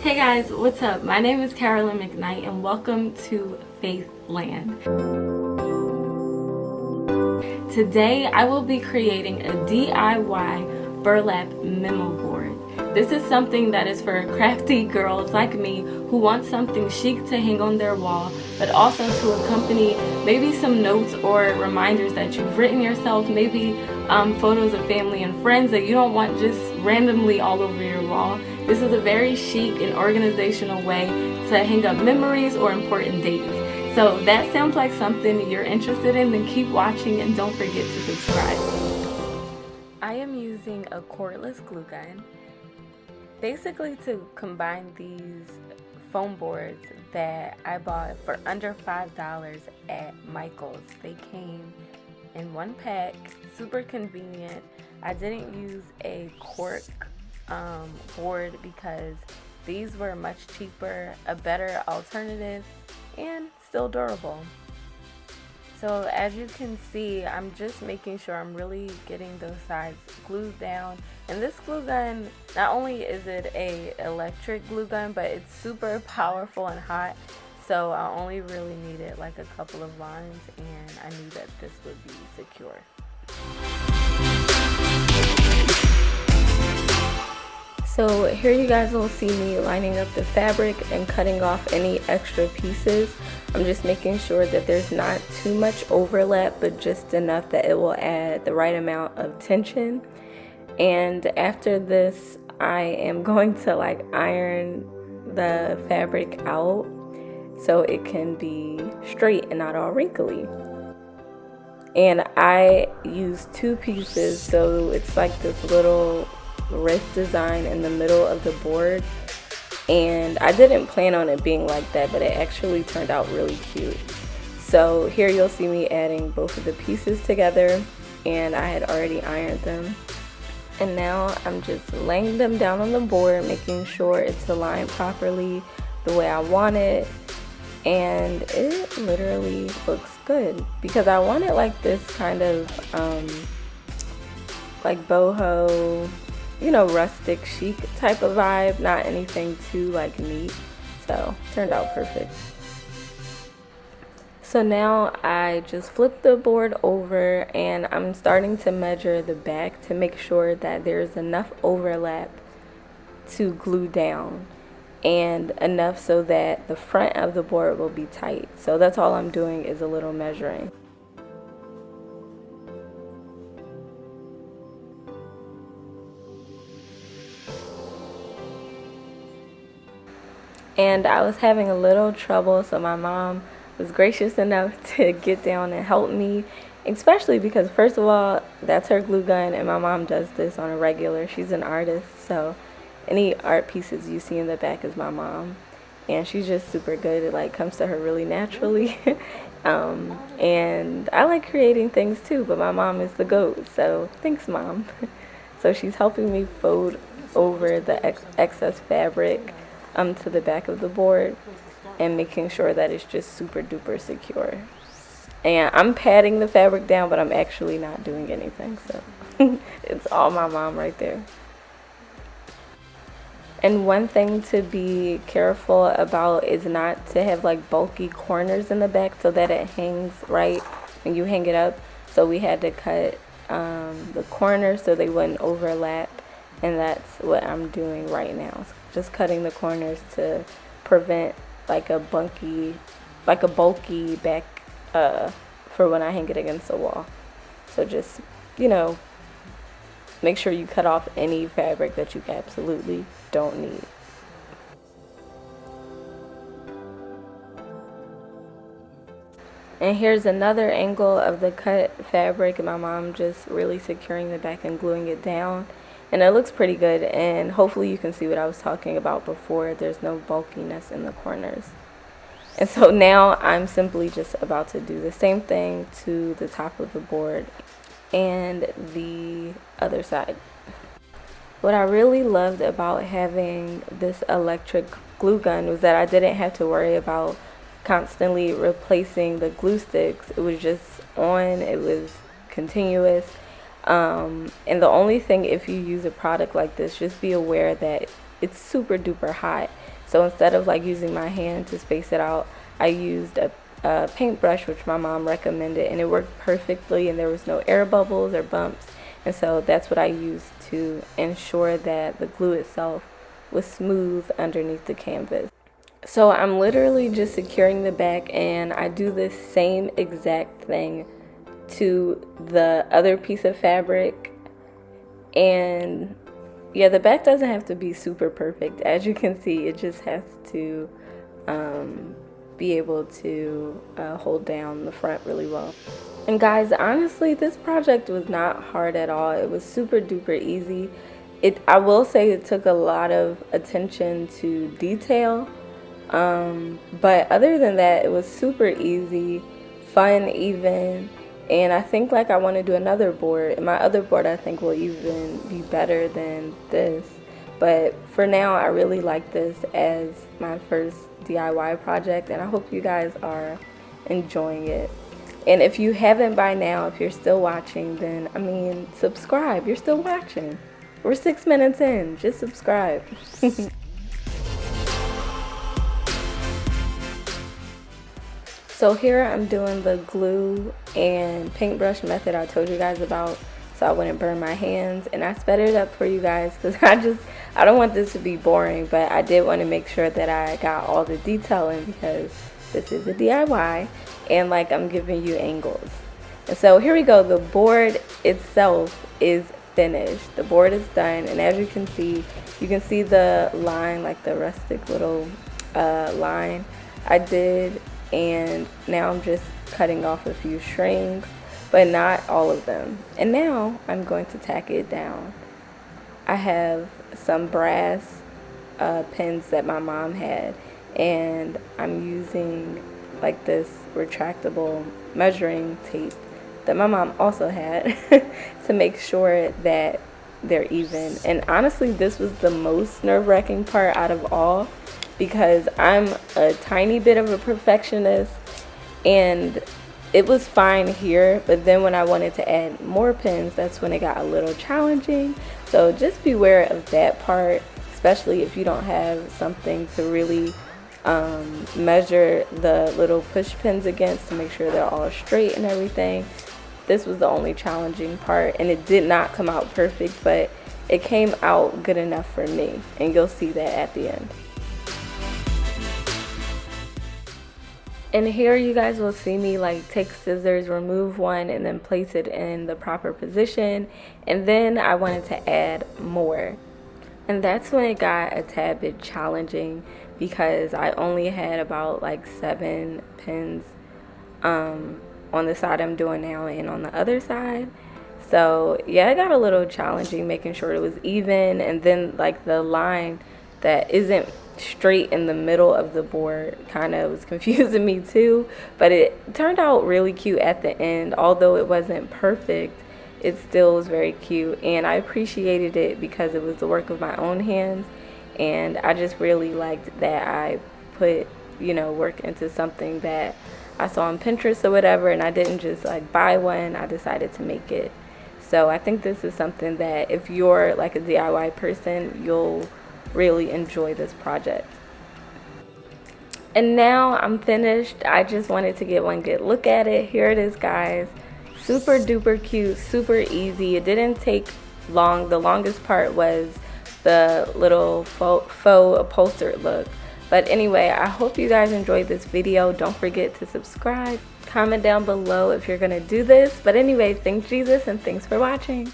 Hey guys, what's up? My name is Carolyn McKnight and welcome to Faithland. Today I will be creating a DIY burlap memo board. This is something that is for crafty girls like me who want something chic to hang on their wall, but also to accompany maybe some notes or reminders that you've written yourself, maybe photos of family and friends that you don't want just randomly all over your wall. This is a very chic and organizational way to hang up memories or important dates. So if that sounds like something you're interested in, then keep watching and don't forget to subscribe. I am using a cordless glue gun, basically to combine these foam boards that I bought for under $5 at Michael's. They came in one pack, super convenient. I didn't use a cork board because these were much cheaper, a better alternative, and still durable. So as you can see, I'm just making sure I'm really getting those sides glued down. And this glue gun, not only is it a electric glue gun, but it's super powerful and hot. So I only really needed like a couple of lines, and I knew that this would be secure. So here you guys will see me lining up the fabric and cutting off any extra pieces. I'm just making sure that there's not too much overlap, but just enough that it will add the right amount of tension. And after this, I am going to like iron the fabric out so it can be straight and not all wrinkly. And I use two pieces, so it's like this little wrist design in the middle of the board, and I didn't plan on it being like that, but it actually turned out really cute. So here you'll see me adding both of the pieces together, and I had already ironed them. And now I'm just laying them down on the board, making sure it's aligned properly the way I want it, and it literally looks good because I want it like this kind of like boho, you know, rustic chic type of vibe, not anything too like neat. So turned out perfect. So now I just flip the board over and I'm starting to measure the back to make sure that there's enough overlap to glue down and enough so that the front of the board will be tight. So that's all I'm doing, is a little measuring. And I was having a little trouble, so my mom was gracious enough to get down and help me, especially because first of all, that's her glue gun and my mom does this on a regular. She's an artist, so any art pieces you see in the back is my mom, and she's just super good. It like comes to her really naturally. And I like creating things too, but my mom is the GOAT, so thanks, Mom. So she's helping me fold over the excess fabric to the back of the board and making sure that it's just super duper secure. And I'm patting the fabric down, but I'm actually not doing anything, so it's all my mom right there. And one thing to be careful about is not to have like bulky corners in the back so that it hangs right when you hang it up. So we had to cut the corners so they wouldn't overlap, and that's what I'm doing right now. So just cutting the corners to prevent like a bulky back for when I hang it against the wall. So just, you know, make sure you cut off any fabric that you absolutely don't need. And here's another angle of the cut fabric, and my mom just really securing the back and gluing it down. And it looks pretty good, and hopefully you can see what I was talking about before. There's no bulkiness in the corners. And so now I'm simply just about to do the same thing to the top of the board and the other side. What I really loved about having this electric glue gun was that I didn't have to worry about constantly replacing the glue sticks. It was just on, it was continuous. And the only thing, if you use a product like this, just be aware that it's super duper hot. So instead of like using my hand to space it out, I used a paintbrush, which my mom recommended, and it worked perfectly, and there was no air bubbles or bumps. And so that's what I used to ensure that the glue itself was smooth underneath the canvas. So I'm literally just securing the back, and I do the same exact thing to the other piece of fabric. And yeah, the back doesn't have to be super perfect. As you can see, it just has to be able to hold down the front really well. And guys, honestly, this project was not hard at all. It was super duper easy. I will say it took a lot of attention to detail, but other than that, it was super easy, fun even. And I think like I want to do another board, and my other board I think will even be better than this. But for now, I really like this as my first DIY project, and I hope you guys are enjoying it. And if you haven't by now, if you're still watching, then I mean, subscribe. You're still watching. We're 6 minutes in. Just subscribe. So here I'm doing the glue and paintbrush method I told you guys about, so I wouldn't burn my hands. And I sped it up for you guys because I don't want this to be boring, but I did want to make sure that I got all the detail in because this is a DIY and like I'm giving you angles. And so here we go. The board itself is finished. The board is done, and as you can see the line, like the rustic little line I did. And now I'm just cutting off a few strings, but not all of them. And now I'm going to tack it down. I have some brass pins that my mom had, and I'm using like this retractable measuring tape that my mom also had to make sure that they're even. And honestly, this was the most nerve-wracking part out of all, because I'm a tiny bit of a perfectionist, and it was fine here, but then when I wanted to add more pins, that's when it got a little challenging. So just beware of that part, especially if you don't have something to really measure the little push pins against to make sure they're all straight and everything. This was the only challenging part, and it did not come out perfect, but it came out good enough for me, and you'll see that at the end. And here you guys will see me like take scissors, remove one, and then place it in the proper position. And then I wanted to add more. And that's when it got a tad bit challenging, because I only had about like 7 pins on the side I'm doing now and on the other side. So yeah, it got a little challenging making sure it was even, and then like the line that isn't straight in the middle of the board kind of was confusing me too, but it turned out really cute at the end. Although it wasn't perfect, it still was very cute, and I appreciated it because it was the work of my own hands, and I just really liked that I put, you know, work into something that I saw on Pinterest or whatever, and I didn't just like buy one, I decided to make it. So I think this is something that if you're like a DIY person, you'll really enjoy this project. And now I'm finished. I just wanted to get one good look at it. Here it is, guys. Super duper cute, super easy. It didn't take long. The longest part was the little faux upholstered look. But anyway, I hope you guys enjoyed this video. Don't forget to subscribe. Comment down below if you're gonna do this. But anyway, thank Jesus and thanks for watching.